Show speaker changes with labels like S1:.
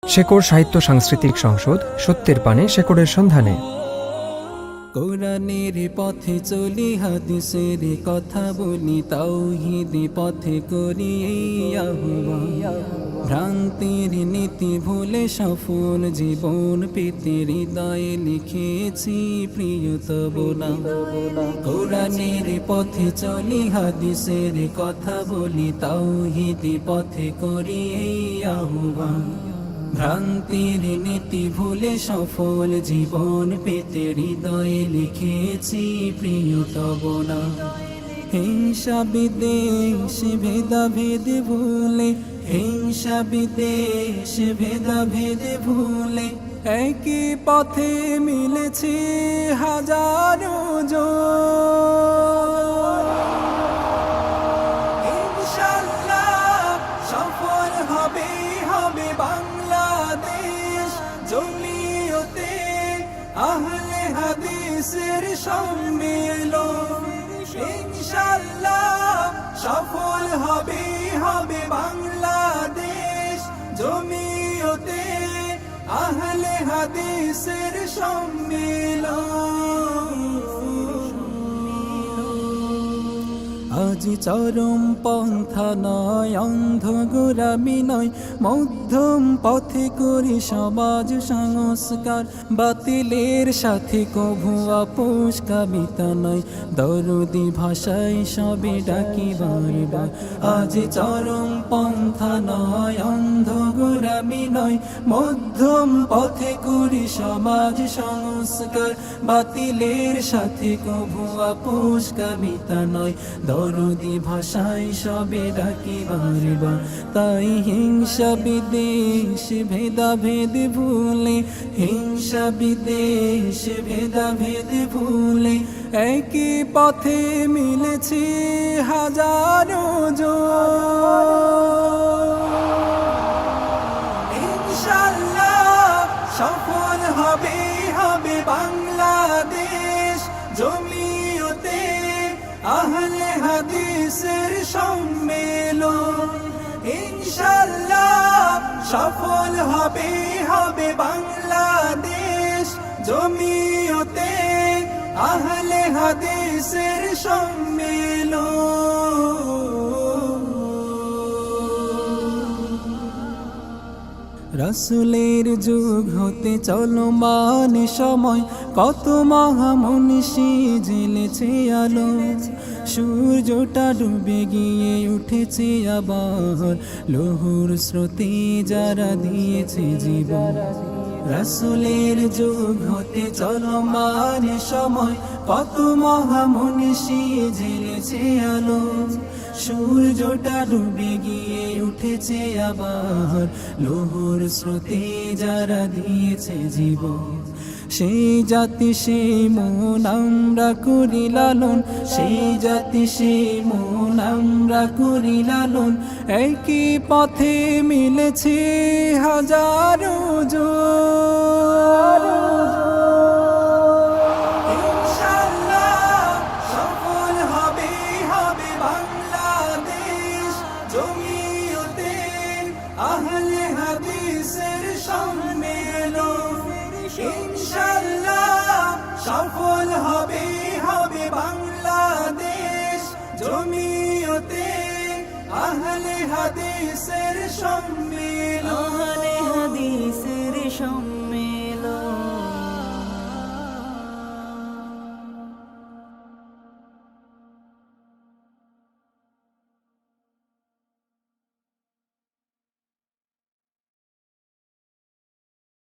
S1: শেকড় সাহিত্য সাংস্কৃতিক সংসদ, সত্যের পানে শেকড়ের সন্ধানে।
S2: কোরআনের পথে চলি, হাদিসের কথা বলি, তাওহীদ পথে করি এই আহ্বান। ভ্রান্তির নীতি ভুলে সফল জীবন পেতে হৃদয়ে লিখেছি প্রিয়তম নাম। কোরআনের পথে চলি, হাদিসের কথা বলি, তাওহীদ পথে করি এই আহ্বান। ভ্রান্তির নীতি ভুলে সফল জীবন পেতে হৃদয়ে লিখেছি প্রিয়তম নাম। হিংসা বিদ্বেষ ভেদাভেদ ভুলে, হিংসা বিদ্বেষ ভেদাভেদ ভুলে একই পথে মিলেছি হাজারো জন। ইনশাআল্লাহ সফল হবে হবে বাংলাদেশ, জমিয়তে আহলে হাদিসের সম্মেলন। ইনশাআল্লাহ সফল হবে হবে বাংলাদেশ, জমিয়তে আহলে হাদিসের সম্মেলন। আজ চরম পন্থা নয়, অন্ধ গোলামি নয়, মধ্যম পথে করি সমাজ সংস্কার। বাতিলের সাথে কভু আপোষ কাবিতা নয়, দরদি ভাষায় সবে ডাকি বারবার। আজ চরম পন্থা নয়, অন্ধ গোলামি নয়, মধ্যম পথে করি সমাজ সংস্কার। বাতিলের সাথে কভু আপোষ কাবিতা নয়, দরদি ভাষায় সবে ডাকি বারবার। তাই হিংসা বিদ্বেষ ভেদাভেদ ভুলে, হিংসা বিদ্বেষ ভেদাভেদ ভুলে একই পথে মিলেছি হাজারো জন। ইনশাআল্লাহ সফল হবে হবে বাংলাদেশ, জমিয়তে আহলে হাদিসের সম্মেলন। ইনশাআল্লাহ সফল হবে হবে বাংলাদেশ, জমিয়তে আহলে হাদিসের সম্মেলন। রাসূলের যুগ হতে চলমান সময়, কত মহামনীষী জেলেছে আলো। সূর্যটা ডুবে গিয়ে উঠেছে আবার, লৌহর স্রোতে যারা দিয়েছে জীবন। রাসূলের যুগ হতে চলমান সময়, কত মহামনীষী জেলেছে আলো। সূর্যটা ডুবে গিয়ে উঠেছে আবার, লৌহর স্রোতে যারা দিয়েছে জীবন। সেই জাতি সেই মন আমরা করি লালন, সেই জাতি সেই মন আমরা করি লালন। একই পথে মিলেছে হাজারো জন। ইনশাআল্লাহ সফল হবে হবে বাংলাদেশ, জমিয়তে আহলে হাদিসের সম্মেলন। ইনশাআল্লাহ সফল হবে হবে বাংলাদেশ, জমিয়তে আহলে হাদিসের সম্মেলন।